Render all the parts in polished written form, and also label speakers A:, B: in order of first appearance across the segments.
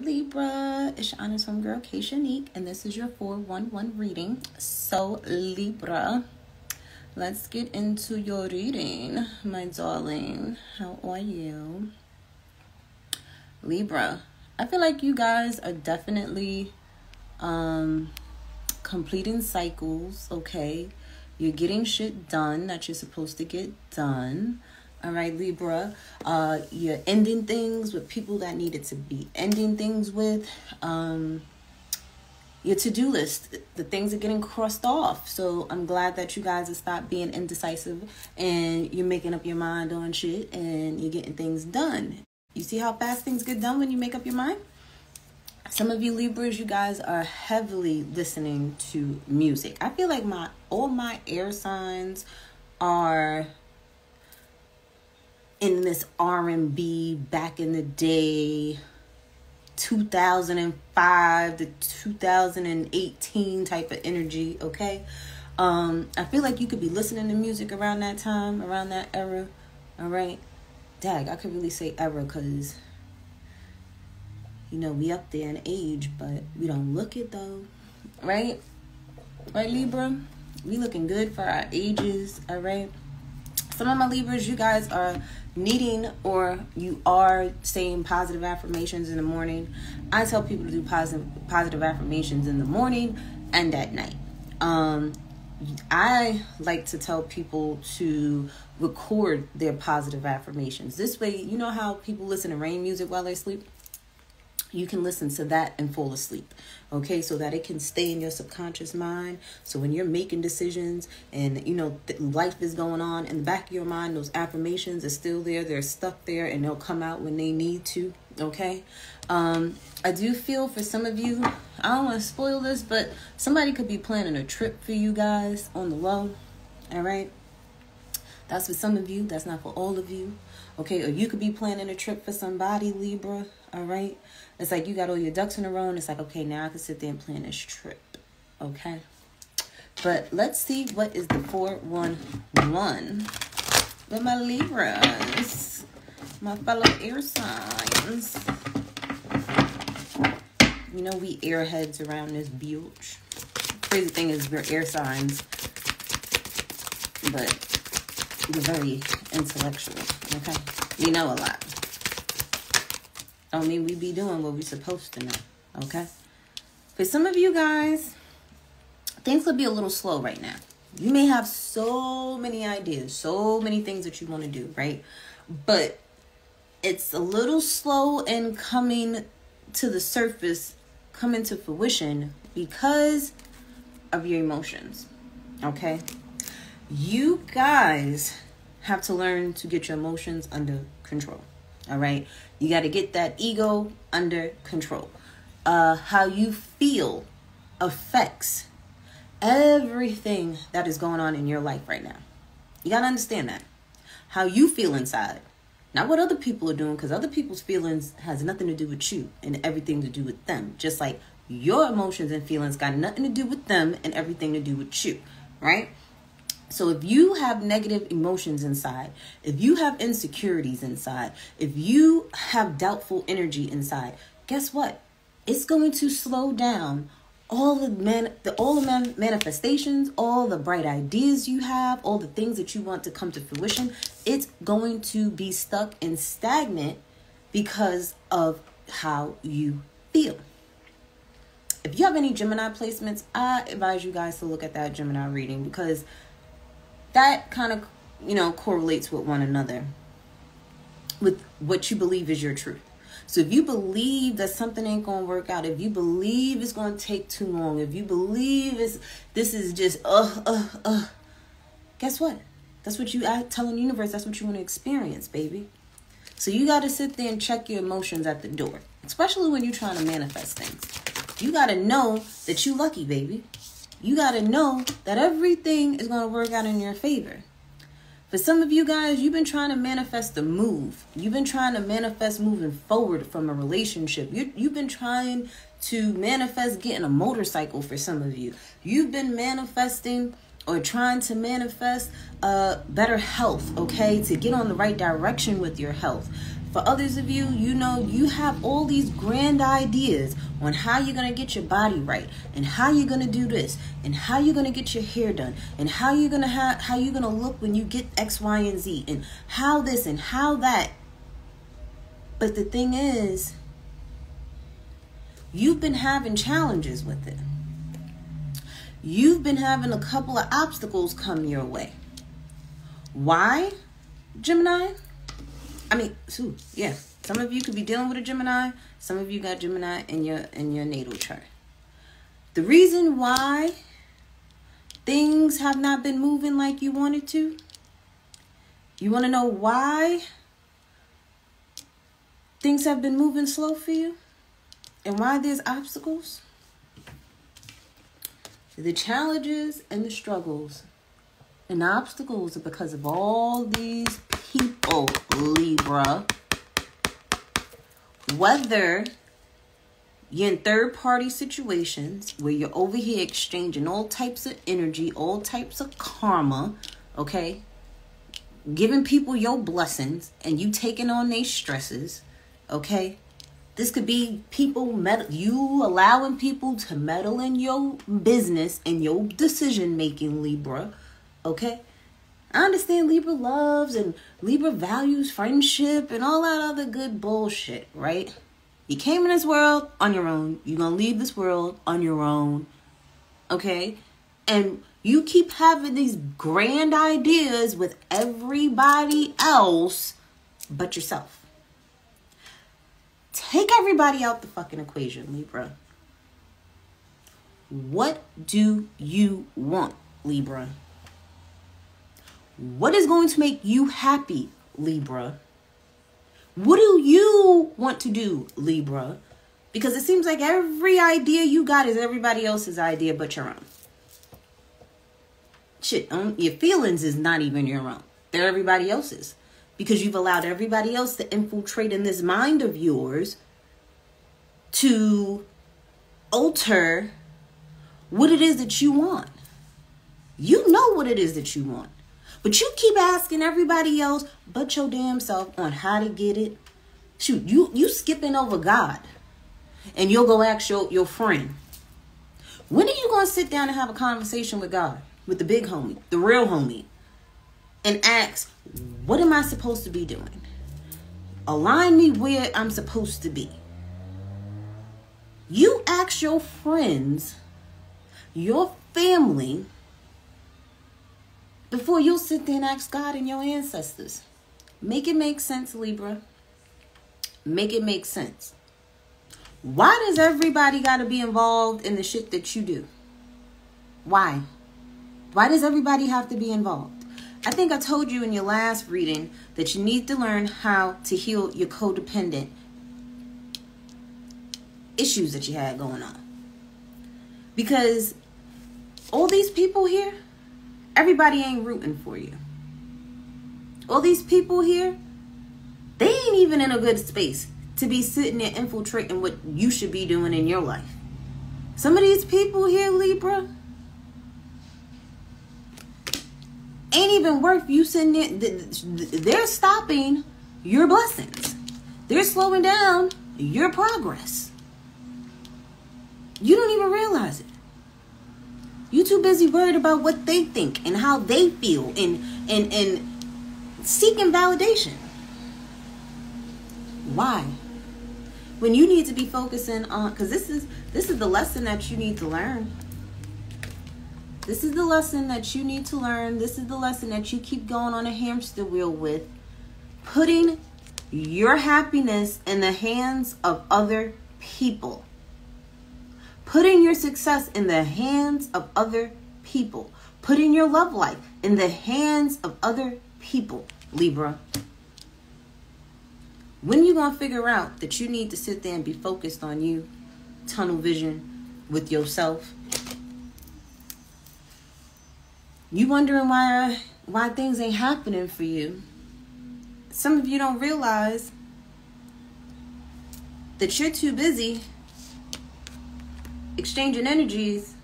A: Libra, it's your honest homegirl, Shanique, and this is your 411 reading. So, Libra, let's get into your reading, my darling. How are you? Libra, I feel like you guys are definitely completing cycles, okay? You're getting shit done that you're supposed to get done. All right, Libra, you're ending things with people that needed to be ending things with. Your to-do list, the things are getting crossed off. So I'm glad that you guys have stopped being indecisive and you're making up your mind on shit and you're getting things done. You see how fast things get done when you make up your mind? Some of you Libras, you guys are heavily listening to music. I feel like all my air signs are in this R&B back in the day, 2005 to 2018 type of energy, okay? I feel like you could be listening to music around that time, around that era, all right? Dag, I could really say era because, you know, we up there in age, but we don't look it though, right? Right, Libra? We looking good for our ages, all right? Some of my Libras, you guys are needing or you are saying positive affirmations in the morning. I tell people to do positive affirmations in the morning and at night. I like to tell people to record their positive affirmations. This way, you know how people listen to rain music while they sleep? You can listen to that and fall asleep, okay? So that it can stay in your subconscious mind. So when you're making decisions and, you know, life is going on in the back of your mind, those affirmations are still there. They're stuck there and they'll come out when they need to, okay? I do feel for some of you, I don't want to spoil this, but somebody could be planning a trip for you guys on the low, all right? That's for some of you. That's not for all of you. Okay, or you could be planning a trip for somebody, Libra, all right? It's like you got all your ducks in a row, and it's like, okay, now I can sit there and plan this trip, okay? But let's see what is the 411 with my Libras, my fellow air signs. You know we airheads around this bitch. Crazy thing is we're air signs, but we're very intellectual, okay? We know a lot. Don't mean we be doing what we're supposed to know, okay? For some of you guys, things will be a little slow right now. You may have so many ideas, so many things that you want to do, right? But it's a little slow in coming to the surface, coming to fruition because of your emotions, okay? You guys have to learn to get your emotions under control, all right? You got to get that ego under control. How you feel affects everything that is going on in your life right now. You got to understand that. How you feel inside, not what other people are doing, because other people's feelings has nothing to do with you and everything to do with them. Just like your emotions and feelings got nothing to do with them and everything to do with you, right? So if you have negative emotions inside, if you have insecurities inside, if you have doubtful energy inside, guess what? It's going to slow down all the manifestations, all the bright ideas you have, all the things that you want to come to fruition. It's going to be stuck and stagnant because of how you feel. If you have any Gemini placements, I advise you guys to look at that Gemini reading because that kind of, you know, correlates with one another, with what you believe is your truth. So if you believe that something ain't going to work out, if you believe it's going to take too long, if you believe this is just, guess what? That's what you telling the universe. That's what you want to experience, baby. So you got to sit there and check your emotions at the door, especially when you're trying to manifest things. You got to know that you lucky, baby. You got to know that everything is going to work out in your favor. For some of you guys, you've been trying to manifest a move. You've been trying to manifest moving forward from a relationship. You've been trying to manifest getting a motorcycle for some of you. You've been manifesting or trying to manifest better health, okay? To get on the right direction with your health. For others of you, you know, you have all these grand ideas on how you're going to get your body right, and how you're going to do this, and how you're going to get your hair done, and how you're going to look when you get X, Y, and Z, and how this and how that. But the thing is, you've been having challenges with it. You've been having a couple of obstacles come your way. Why, Gemini? Some of you could be dealing with a Gemini. Some of you got Gemini in your natal chart. The reason why things have not been moving like you wanted to, you want to know why things have been moving slow for you and why there's obstacles? The challenges and the struggles and the obstacles are because of all these people, Libra. Whether you're in third-party situations where you're over here exchanging all types of energy, all types of karma, okay? Giving people your blessings and you taking on their stresses, okay? This could be you allowing people to meddle in your business and your decision-making, Libra, okay? I understand Libra loves and Libra values friendship and all that other good bullshit, right? You came in this world on your own. You're going to leave this world on your own, okay? And you keep having these grand ideas with everybody else but yourself. Take everybody out the fucking equation, Libra. What do you want, Libra? What is going to make you happy, Libra? What do you want to do, Libra? Because it seems like every idea you got is everybody else's idea but your own. Shit, your feelings is not even your own. They're everybody else's. Because you've allowed everybody else to infiltrate in this mind of yours to alter what it is that you want. You know what it is that you want. But you keep asking everybody else but your damn self on how to get it. Shoot, you skipping over God. And you'll go ask your friend. When are you going to sit down and have a conversation with God? With the big homie, the real homie. And ask, what am I supposed to be doing? Align me where I'm supposed to be. You ask your friends, your family, before you'll sit there and ask God and your ancestors. Make it make sense, Libra. Make it make sense. Why does everybody got to be involved in the shit that you do? Why? Why does everybody have to be involved? I think I told you in your last reading that you need to learn how to heal your codependent issues that you had going on. Because all these people here, everybody ain't rooting for you. All these people here, they ain't even in a good space to be sitting there infiltrating what you should be doing in your life. Some of these people here, Libra, ain't even worth you sitting there. They're stopping your blessings. They're slowing down your progress. You don't even realize it. You too busy worried about what they think and how they feel and seeking validation. Why? When you need to be focusing on, because this is the lesson that you need to learn. This is the lesson that you need to learn. This is the lesson that you keep going on a hamster wheel with. Putting your happiness in the hands of other people. Putting your success in the hands of other people. Putting your love life in the hands of other people, Libra. When you going to figure out that you need to sit there and be focused on you, tunnel vision with yourself? You wondering why things ain't happening for you. Some of you don't realize that you're too busy exchanging energies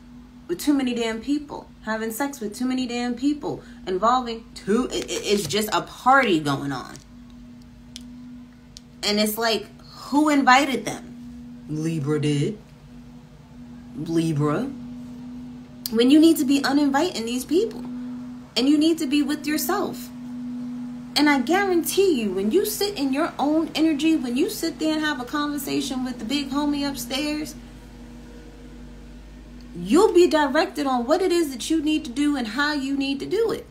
A: with too many damn people, having sex with too many damn people, involving it's just a party going on. And it's like, who invited them? Libra did. Libra. When you need to be uninviting these people. And you need to be with yourself. And I guarantee you, when you sit in your own energy, when you sit there and have a conversation with the big homie upstairs, you'll be directed on what it is that you need to do and how you need to do it.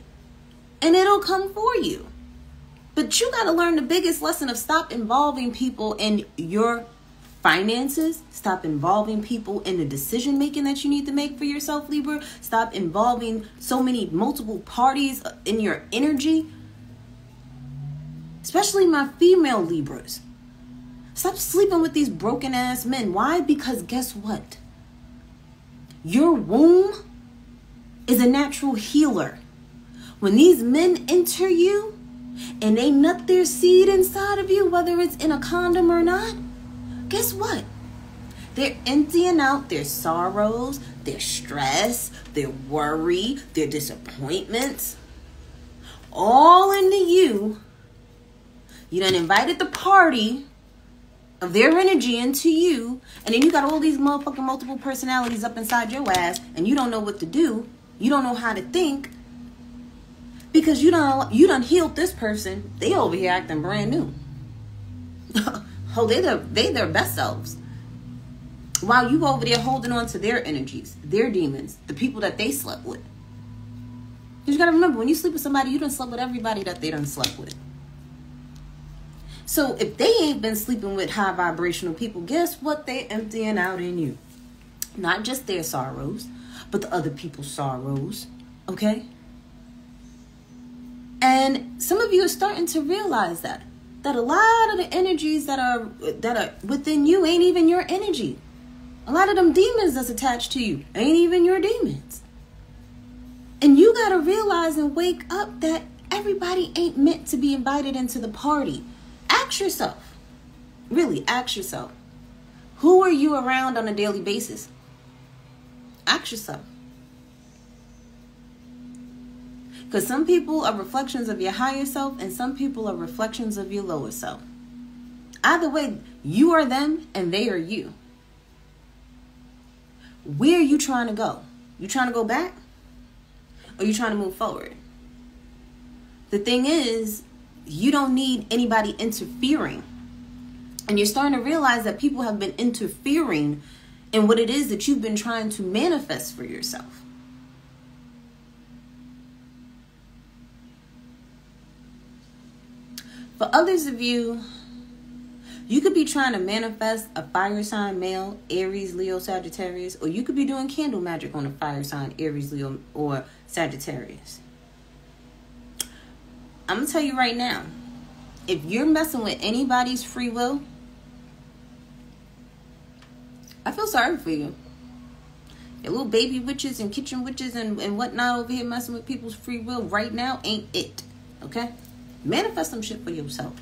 A: And it'll come for you. But you got to learn the biggest lesson of stop involving people in your finances. Stop involving people in the decision making that you need to make for yourself, Libra. Stop involving so many multiple parties in your energy. Especially my female Libras. Stop sleeping with these broken ass men. Why? Because guess what? Your womb is a natural healer. When these men enter you and they nut their seed inside of you, whether it's in a condom or not, guess what? They're emptying out their sorrows, their stress, their worry, their disappointments, all into you. You done invited the party of their energy into you, and then you got all these motherfucking multiple personalities up inside your ass, and you don't know what to do. You don't know how to think, because you done healed this person. They over here acting brand new. Oh, they their best selves. While you over there holding on to their energies, their demons, the people that they slept with. You gotta remember, when you sleep with somebody, you done slept with everybody that they done slept with. So if they ain't been sleeping with high vibrational people, guess what they emptying out in you? Not just their sorrows, but the other people's sorrows. Okay? And some of you are starting to realize that a lot of the energies that are within you ain't even your energy. A lot of them demons that's attached to you ain't even your demons. And you got to realize and wake up that everybody ain't meant to be invited into the party. Ask yourself, really ask yourself, who are you around on a daily basis? Ask yourself. Because some people are reflections of your higher self and some people are reflections of your lower self. Either way, you are them and they are you. Where are you trying to go? You trying to go back? Or you trying to move forward? The thing is, you don't need anybody interfering. And you're starting to realize that people have been interfering in what it is that you've been trying to manifest for yourself. For others of you, you could be trying to manifest a fire sign male, Aries, Leo, Sagittarius, or you could be doing candle magic on a fire sign, Aries, Leo, or Sagittarius. I'm going to tell you right now, if you're messing with anybody's free will, I feel sorry for you. Your little baby witches and kitchen witches and whatnot over here messing with people's free will right now ain't it. Okay? Manifest some shit for yourself.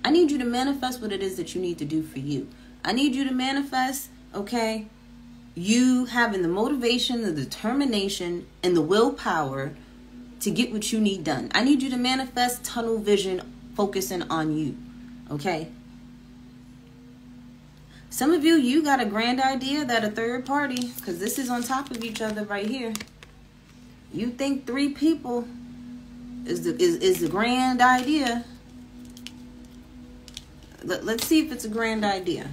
A: I need you to manifest what it is that you need to do for you. I need you to manifest, okay, you having the motivation, the determination, and the willpower to get what you need done. I need you to manifest tunnel vision, focusing on you. Okay? Some of you got a grand idea that a third party, because this is on top of each other right here. You think 3 people is the grand idea. Let's see if it's a grand idea.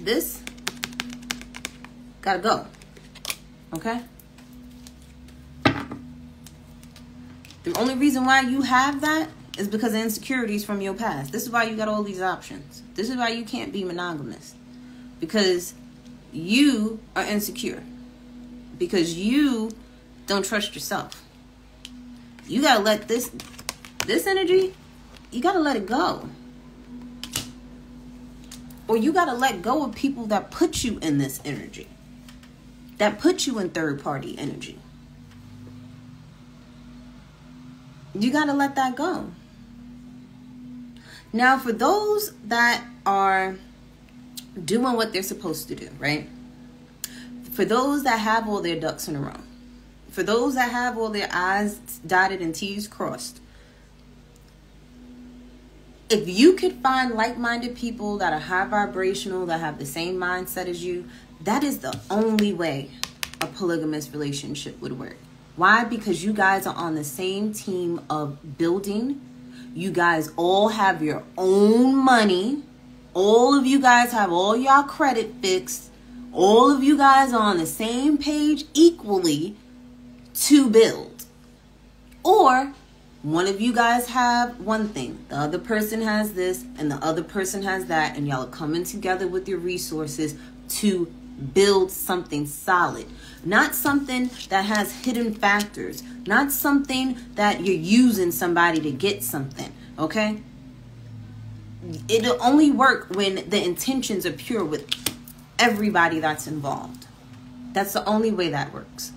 A: This gotta go. Okay? The only reason why you have that is because of insecurities from your past. This is why you got all these options. This is why you can't be monogamous. Because you are insecure. Because you don't trust yourself. You gotta let this energy, you gotta let it go. Or you gotta let go of people that put you in this energy. That put you in third party energy. You gotta let that go. Now, for those that are doing what they're supposed to do, right? For those that have all their ducks in a row. For those that have all their I's dotted and T's crossed, if you could find like-minded people that are high vibrational, that have the same mindset as you, that is the only way a polygamous relationship would work. Why? Because you guys are on the same team of building. You guys all have your own money. All of you guys have all y'all credit fixed. All of you guys are on the same page equally to build. Or one of you guys have one thing, the other person has this, and the other person has that, and y'all are coming together with your resources to build something solid. Not something that has hidden factors. Not something that you're using somebody to get something. Okay? It'll only work when the intentions are pure with everybody that's involved. That's the only way that works.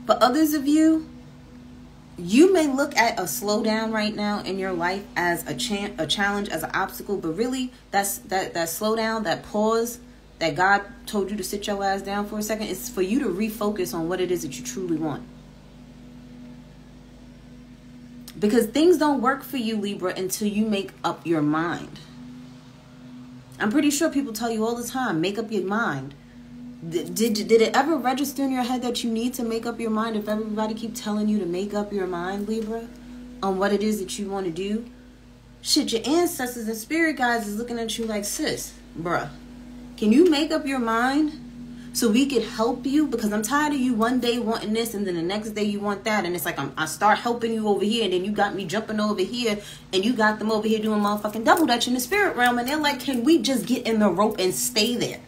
A: For others of you, you may look at a slowdown right now in your life as a challenge, as an obstacle, but really that slowdown, that pause, that God told you to sit your ass down for a second, is for you to refocus on what it is that you truly want. Because things don't work for you, Libra, until you make up your mind. I'm pretty sure people tell you all the time, make up your mind. Did it ever register in your head that you need to make up your mind if everybody keep telling you to make up your mind, Libra, on what it is that you want to do? Shit, your ancestors and spirit guides is looking at you like, sis, bruh, can you make up your mind so we could help you? Because I'm tired of you one day wanting this and then the next day you want that. And it's like I start helping you over here and then you got me jumping over here and you got them over here doing motherfucking double dutch in the spirit realm. And they're like, can we just get in the rope and stay there?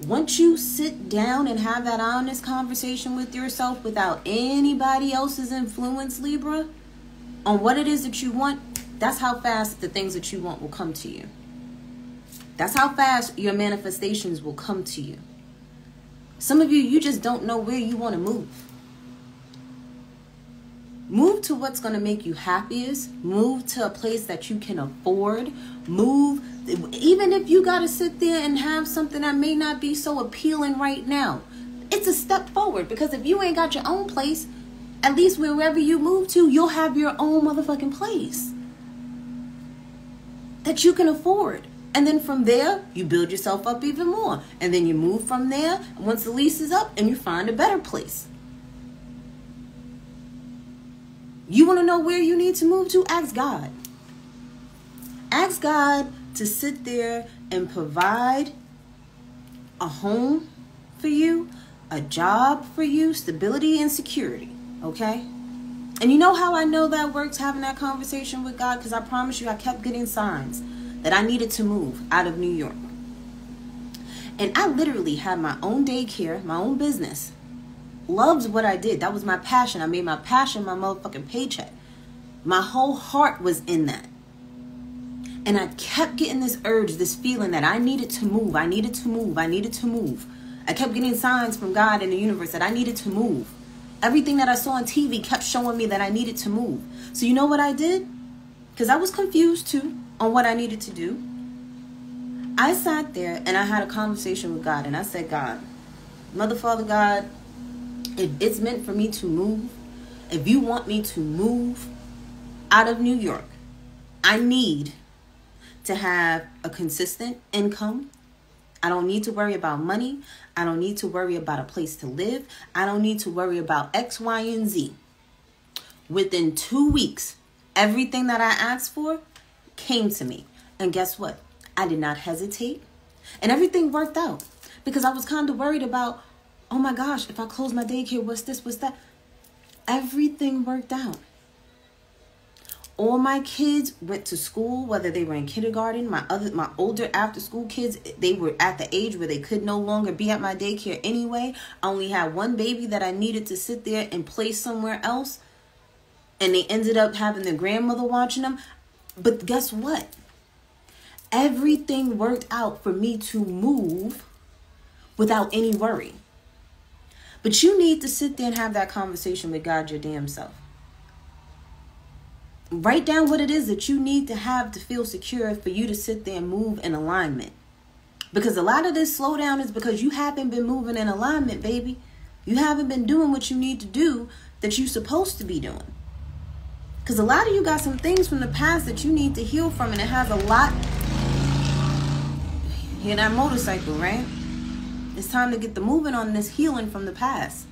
A: Once you sit down and have that honest conversation with yourself without anybody else's influence, Libra, on what it is that you want, that's how fast the things that you want will come to you. That's how fast your manifestations will come to you. Some of you, you just don't know where you want to move. Move to what's going to make you happiest. Move to a place that you can afford. Move, even if you got to sit there and have something that may not be so appealing right now. It's a step forward, because if you ain't got your own place, at least wherever you move to, you'll have your own motherfucking place that you can afford. And then from there, you build yourself up even more. And then you move from there once the lease is up and you find a better place. You want to know where you need to move to? Ask God. Ask God to sit there and provide a home for you, a job for you, stability and security. Okay? And you know how I know that works, having that conversation with God? Because I promise you, I kept getting signs that I needed to move out of New York. And I literally had my own daycare, my own business. Loved what I did. That was my passion. I made my passion my motherfucking paycheck. My whole heart was in that. And I kept getting this urge, this feeling that I needed to move. I needed to move. I needed to move. I kept getting signs from God and the universe that I needed to move. Everything that I saw on TV kept showing me that I needed to move. So you know what I did? Because I was confused too on what I needed to do. I sat there and I had a conversation with God, and I said, God, Mother, Father, God, if it's meant for me to move, if you want me to move out of New York, I need to have a consistent income. I don't need to worry about money. I don't need to worry about a place to live. I don't need to worry about X, Y, and Z. Within 2 weeks, everything that I asked for came to me. And guess what? I did not hesitate. And everything worked out. Because I was kind of worried about, oh my gosh, if I close my daycare, what's this, what's that? Everything worked out. All my kids went to school, whether they were in kindergarten. My older after school kids, they were at the age where they could no longer be at my daycare anyway. I only had one baby that I needed to sit there and place somewhere else. And they ended up having their grandmother watching them. But guess what? Everything worked out for me to move without any worry. But you need to sit there and have that conversation with God your damn self. Write down what it is that you need to have to feel secure for you to sit there and move in alignment. Because a lot of this slowdown is because you haven't been moving in alignment, baby. You haven't been doing what you need to do that you're supposed to be doing. Because a lot of you got some things from the past that you need to heal from, and it has a lot. Hear that motorcycle, right? It's time to get the moving on this healing from the past.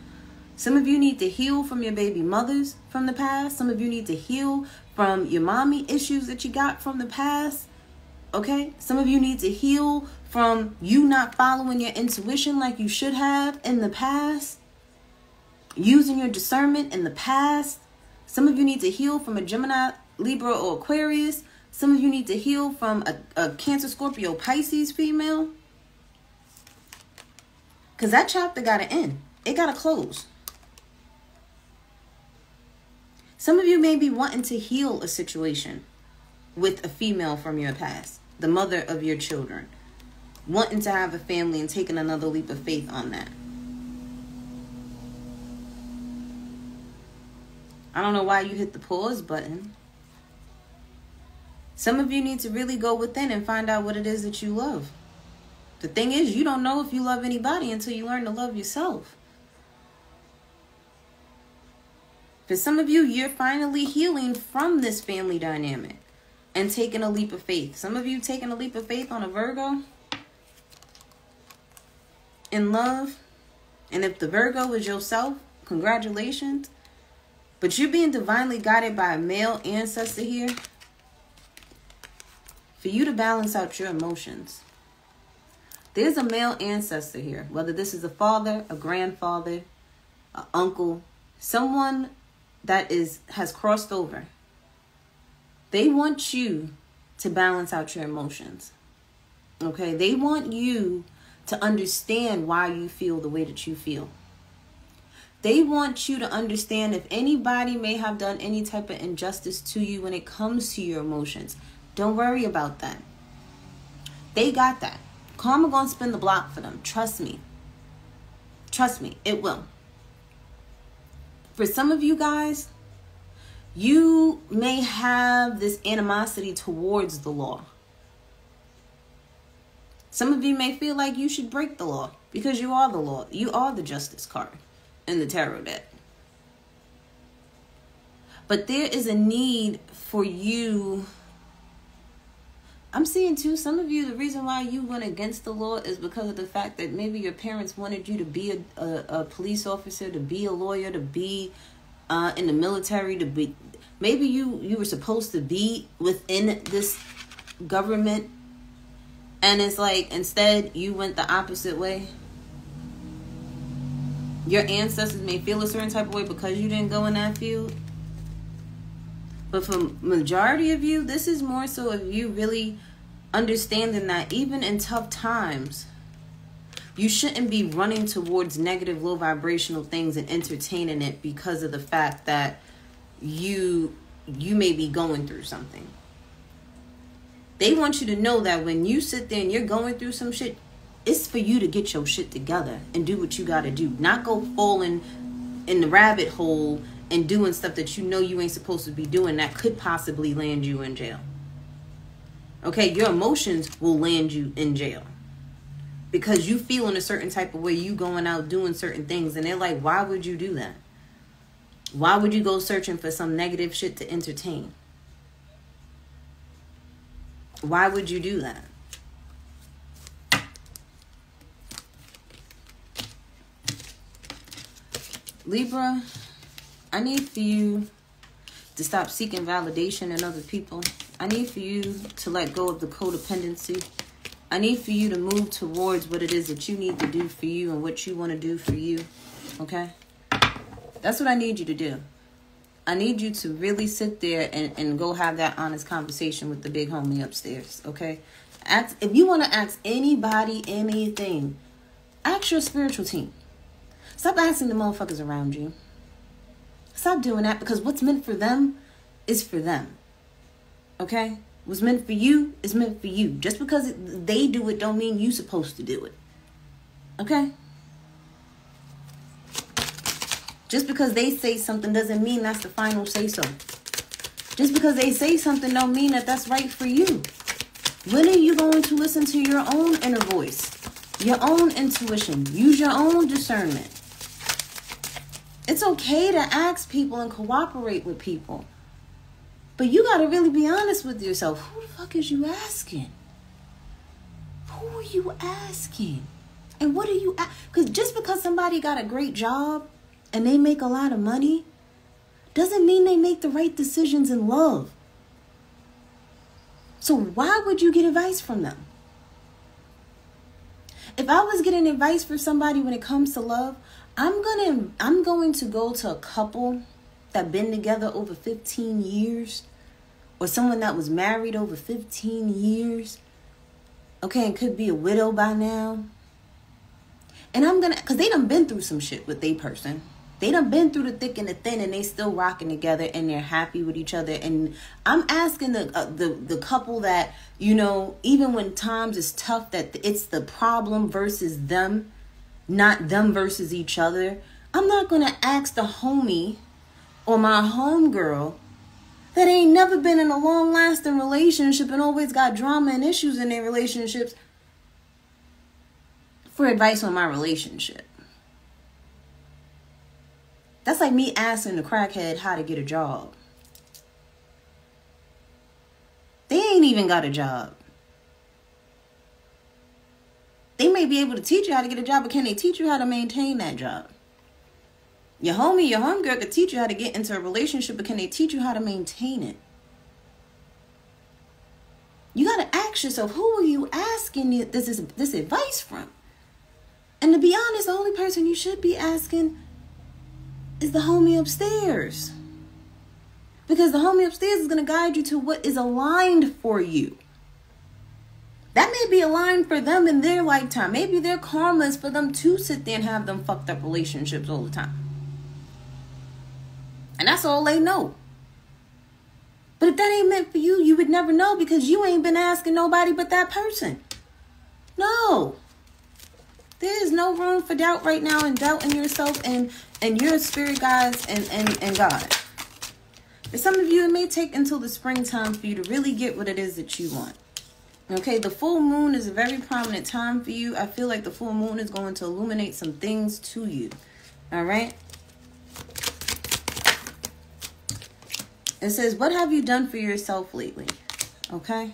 A: Some of you need to heal from your baby mothers from the past. Some of you need to heal from your mommy issues that you got from the past. Okay? Some of you need to heal from you not following your intuition like you should have in the past. Using your discernment in the past. Some of you need to heal from a Gemini, Libra, or Aquarius. Some of you need to heal from a Cancer, Scorpio, Pisces female. Because that chapter got to end. It got to close. Some of you may be wanting to heal a situation with a female from your past. The mother of your children. Wanting to have a family and taking another leap of faith on that. I don't know why you hit the pause button. Some of you need to really go within and find out what it is that you love. The thing is, you don't know if you love anybody until you learn to love yourself. For some of you, you're finally healing from this family dynamic and taking a leap of faith. Some of you taking a leap of faith on a Virgo in love. And if the Virgo is yourself, congratulations. But you're being divinely guided by a male ancestor here for you to balance out your emotions. There's a male ancestor here, whether this is a father, a grandfather, an uncle, someone that has crossed over. They want you to balance out your emotions. Okay? They want you to understand why you feel the way that you feel. They want you to understand if anybody may have done any type of injustice to you when it comes to your emotions. Don't worry about that. They got that. Karma gonna spin the block for them. Trust me. Trust me, it will. For some of you guys, you may have this animosity towards the law. Some of you may feel like you should break the law because you are the law. You are the justice card in the tarot deck. But there is a need for you. I'm seeing too, some of you, the reason why you went against the law is because of the fact that maybe your parents wanted you to be a police officer, to be a lawyer, to be in the military, to be, maybe you were supposed to be within this government, and it's like instead you went the opposite way. Your ancestors may feel a certain type of way because you didn't go in that field. But for majority of you, this is more so of you really understanding that even in tough times, you shouldn't be running towards negative, low vibrational things and entertaining it because of the fact that you may be going through something. They want you to know that when you sit there and you're going through some shit, it's for you to get your shit together and do what you got to do. Not go falling in the rabbit hole and doing stuff that you know you ain't supposed to be doing that could possibly land you in jail. Okay, your emotions will land you in jail. Because you feel in a certain type of way, you going out doing certain things, and they're like, why would you do that? Why would you go searching for some negative shit to entertain? Why would you do that? Libra, I need for you to stop seeking validation in other people. I need for you to let go of the codependency. I need for you to move towards what it is that you need to do for you and what you want to do for you. Okay? That's what I need you to do. I need you to really sit there and go have that honest conversation with the big homie upstairs. Okay? If you want to ask anybody anything, ask your spiritual team. Stop asking the motherfuckers around you. Stop doing that, because what's meant for them is for them. Okay? What's meant for you is meant for you. Just because they do it don't mean you're supposed to do it. Okay? Just because they say something doesn't mean that's the final say so. Just because they say something don't mean that that's right for you. When are you going to listen to your own inner voice, your own intuition, use your own discernment? It's okay to ask people and cooperate with people. But you got to really be honest with yourself. Who the fuck is you asking? Who are you asking? And what are you... Because just because somebody got a great job and they make a lot of money doesn't mean they make the right decisions in love. So why would you get advice from them? If I was getting advice from somebody when it comes to love, I'm going to go to a couple that been together over 15 years, or someone that was married over 15 years, okay, and could be a widow by now. And because they done been through some shit with they person. They done been through the thick and the thin, and they still rocking together, and they're happy with each other. And I'm asking the couple that, you know, even when times is tough, that it's the problem versus them, not them versus each other. I'm not going to ask the homie or my homegirl that ain't never been in a long-lasting relationship and always got drama and issues in their relationships for advice on my relationship. That's like me asking the crackhead how to get a job. They ain't even got a job. They may be able to teach you how to get a job, but can they teach you how to maintain that job? Your homie, your homegirl could teach you how to get into a relationship, but can they teach you how to maintain it? You got to ask yourself, who are you asking this advice from? And to be honest, the only person you should be asking is the homie upstairs. Because the homie upstairs is going to guide you to what is aligned for you. That may be aligned for them in their lifetime. Maybe their karma is for them to sit there and have them fucked up relationships all the time. And that's all they know. But if that ain't meant for you, you would never know, because you ain't been asking nobody but that person. No. There is no room for doubt right now, and doubt in yourself and your spirit guides and God. For some of you, it may take until the springtime for you to really get what it is that you want. Okay, the full moon is a very prominent time for you. I feel like the full moon is going to illuminate some things to you. All right. It says, what have you done for yourself lately? Okay.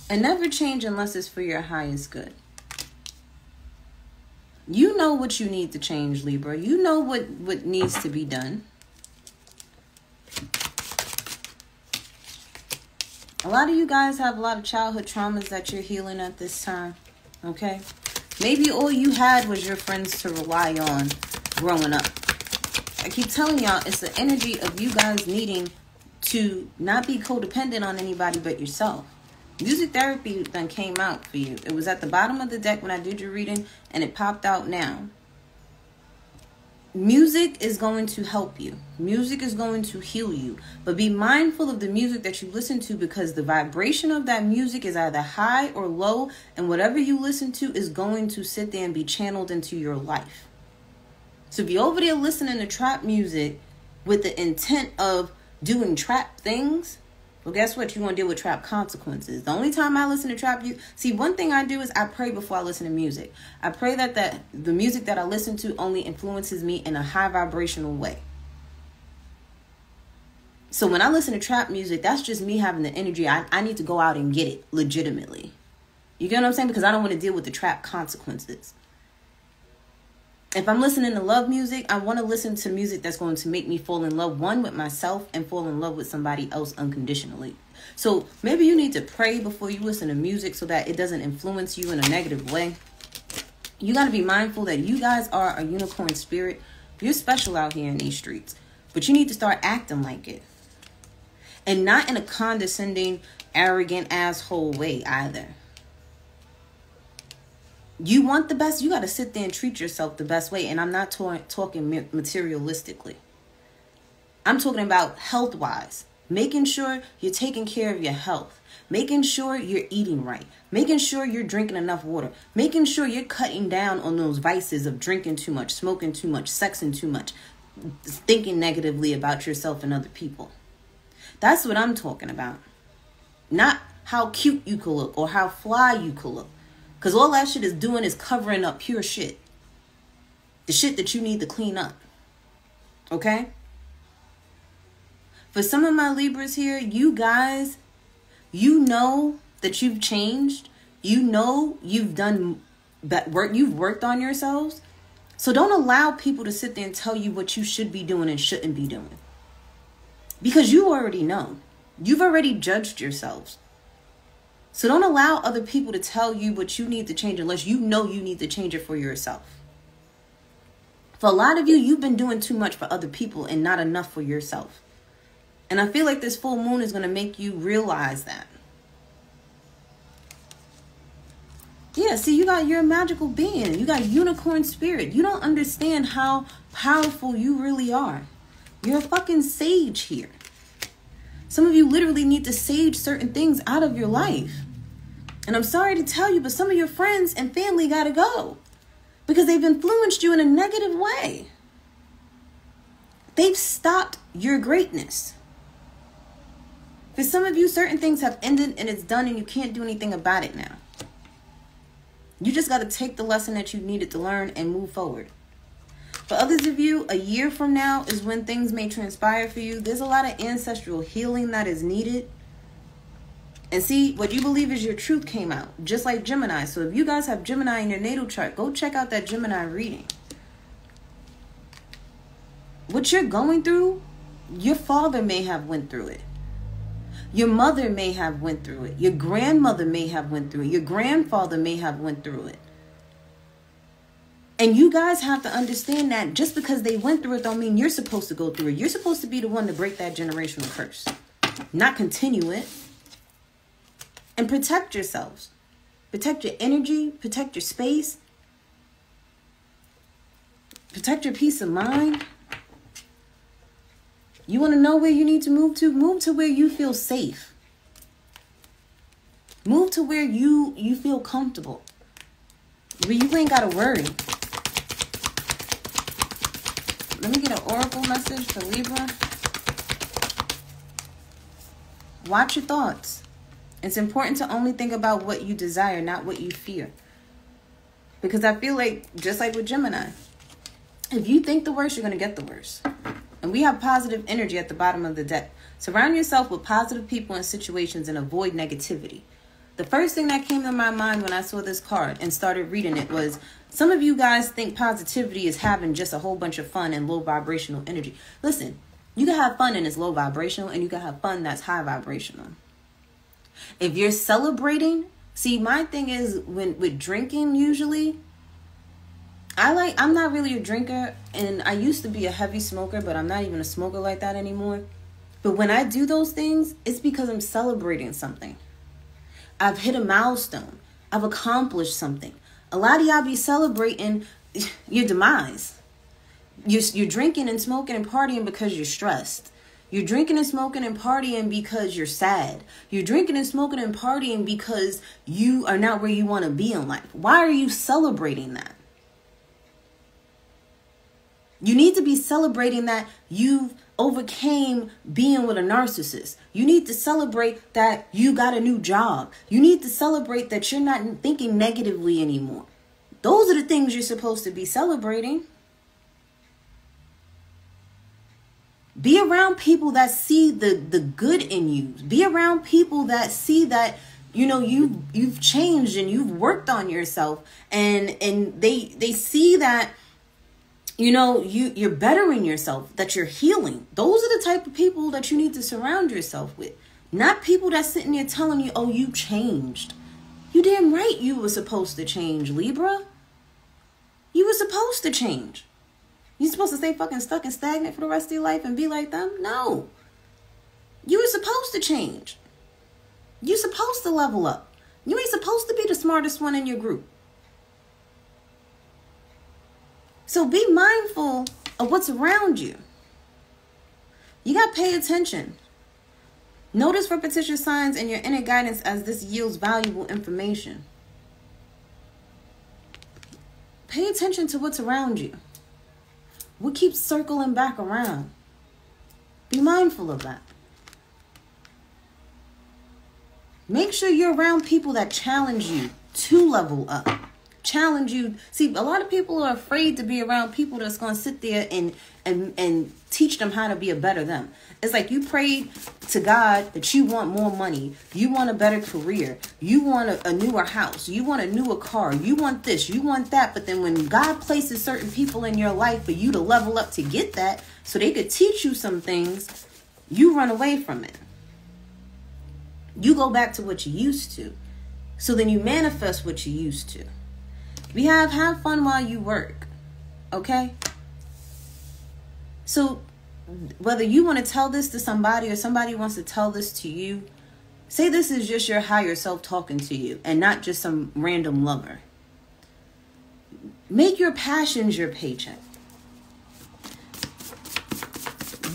A: And never change unless it's for your highest good. You know what you need to change, Libra. You know what needs to be done. A lot of you guys have a lot of childhood traumas that you're healing at this time. Okay? Maybe all you had was your friends to rely on growing up. I keep telling y'all, it's the energy of you guys needing to not be codependent on anybody but yourself. Music therapy then came out for you. It was at the bottom of the deck when I did your reading, and it popped out now. Music is going to help you. Music is going to heal you. But be mindful of the music that you listen to, because the vibration of that music is either high or low, and whatever you listen to is going to sit there and be channeled into your life. So if you're over there listening to trap music with the intent of doing trap things, well, guess what? You're going to deal with trap consequences. The only time I listen to trap, see, one thing I do is I pray before I listen to music. I pray that the music that I listen to only influences me in a high vibrational way. So when I listen to trap music, that's just me having the energy. I need to go out and get it legitimately. You get what I'm saying? Because I don't want to deal with the trap consequences. If I'm listening to love music, I want to listen to music that's going to make me fall in love, one, with myself, and fall in love with somebody else unconditionally. So maybe you need to pray before you listen to music so that it doesn't influence you in a negative way. You got to be mindful that you guys are a unicorn spirit. You're special out here in these streets, but you need to start acting like it. And not in a condescending, arrogant, asshole way either. You want the best, you got to sit there and treat yourself the best way. And I'm not talking materialistically. I'm talking about health-wise. Making sure you're taking care of your health. Making sure you're eating right. Making sure you're drinking enough water. Making sure you're cutting down on those vices of drinking too much, smoking too much, sexing too much. thinking negatively about yourself and other people. That's what I'm talking about. Not how cute you could look or how fly you could look. Because all that shit is doing is covering up pure shit. The shit that you need to clean up. Okay? For some of my Libras here, you guys, you know that you've changed. You know you've done that work. You've worked on yourselves. So don't allow people to sit there and tell you what you should be doing and shouldn't be doing. Because you already know. You've already judged yourselves. So don't allow other people to tell you what you need to change unless you know you need to change it for yourself. For a lot of you, you've been doing too much for other people and not enough for yourself. And I feel like this full moon is going to make you realize that. Yeah, see, you're a magical being. You got unicorn spirit. You don't understand how powerful you really are. You're a fucking sage here. Some of you literally need to sage certain things out of your life. And I'm sorry to tell you, but some of your friends and family got to go. Because they've influenced you in a negative way. They've stopped your greatness. For some of you, certain things have ended and it's done and you can't do anything about it now. You just got to take the lesson that you needed to learn and move forward. For others of you, a year from now is when things may transpire for you. There's a lot of ancestral healing that is needed. And see, what you believe is your truth came out, just like Gemini. So if you guys have Gemini in your natal chart, go check out that Gemini reading. What you're going through, your father may have went through it. Your mother may have went through it. Your grandmother may have went through it. Your grandfather may have went through it. And you guys have to understand that just because they went through it don't mean you're supposed to go through it. You're supposed to be the one to break that generational curse, not continue it. And protect yourselves. Protect your energy. Protect your space. Protect your peace of mind. You want to know where you need to move to? Move to where you feel safe. Move to where you feel comfortable. Where you ain't got to worry. Let me get an oracle message for Libra. Watch your thoughts. It's important to only think about what you desire, not what you fear. Because I feel like, just like with Gemini, if you think the worst, you're going to get the worst. And we have positive energy at the bottom of the deck. Surround yourself with positive people and situations and avoid negativity. The first thing that came to my mind when I saw this card and started reading it was, some of you guys think positivity is having just a whole bunch of fun and low vibrational energy. Listen, you can have fun and it's low vibrational, and you can have fun that's high vibrational. If you're celebrating, see, my thing is with drinking usually, I'm not really a drinker, and I used to be a heavy smoker, but I'm not even a smoker like that anymore. But when I do those things, it's because I'm celebrating something. I've hit a milestone. I've accomplished something. A lot of y'all be celebrating your demise. You're drinking and smoking and partying because you're stressed. You're drinking and smoking and partying because you're sad. You're drinking and smoking and partying because you are not where you want to be in life. Why are you celebrating that? You need to be celebrating that you've overcame being with a narcissist. You need to celebrate that you got a new job. You need to celebrate that you're not thinking negatively anymore. Those are the things you're supposed to be celebrating. Be around people that see the good in you. Be around people that see that, you know, you've changed and you've worked on yourself, and they see that, you know, you're bettering yourself, that you're healing. Those are the type of people that you need to surround yourself with. Not people that's sitting there telling you, oh, you changed. You damn right you were supposed to change, Libra. You were supposed to change. You supposed to stay fucking stuck and stagnant for the rest of your life and be like them? No. You were supposed to change. You're supposed to level up. You ain't supposed to be the smartest one in your group. So be mindful of what's around you. You got to pay attention. Notice repetitious signs in your inner guidance as this yields valuable information. Pay attention to what's around you. What keeps circling back around? Be mindful of that. Make sure you're around people that challenge you to level up. Challenge you. See, a lot of people are afraid to be around people that's going to sit there and teach them how to be a better them. It's like you prayed to God that you want more money. You want a better career. You want a newer house. You want a newer car. You want this. You want that. But then when God places certain people in your life for you to level up to get that, so they could teach you some things, you run away from it. You go back to what you used to. So then you manifest what you used to. Have fun while you work. Okay? So whether you want to tell this to somebody or somebody wants to tell this to you, say this is just your higher self talking to you and not just some random lover. Make your passions your paycheck.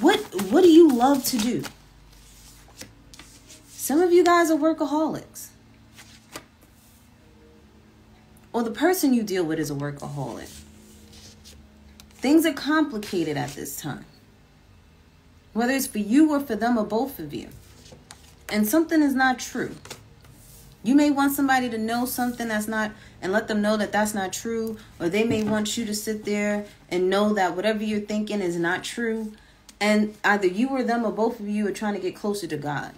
A: What do you love to do? Some of you guys are workaholics. Or the person you deal with is a workaholic. Things are complicated at this time. Whether it's for you or for them or both of you. And something is not true. You may want somebody to know something that's not, and let them know that that's not true. Or they may want you to sit there and know that whatever you're thinking is not true. And either you or them or both of you are trying to get closer to God.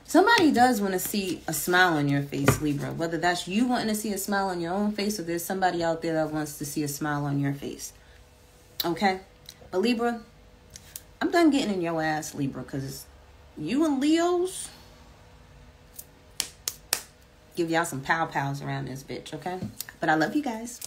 A: Somebody does want to see a smile on your face, Libra. Whether that's you wanting to see a smile on your own face or there's somebody out there that wants to see a smile on your face. Okay? But Libra, I'm done getting in your ass, Libra, because you and Leos give y'all some pow-pows around this bitch, okay? But I love you guys.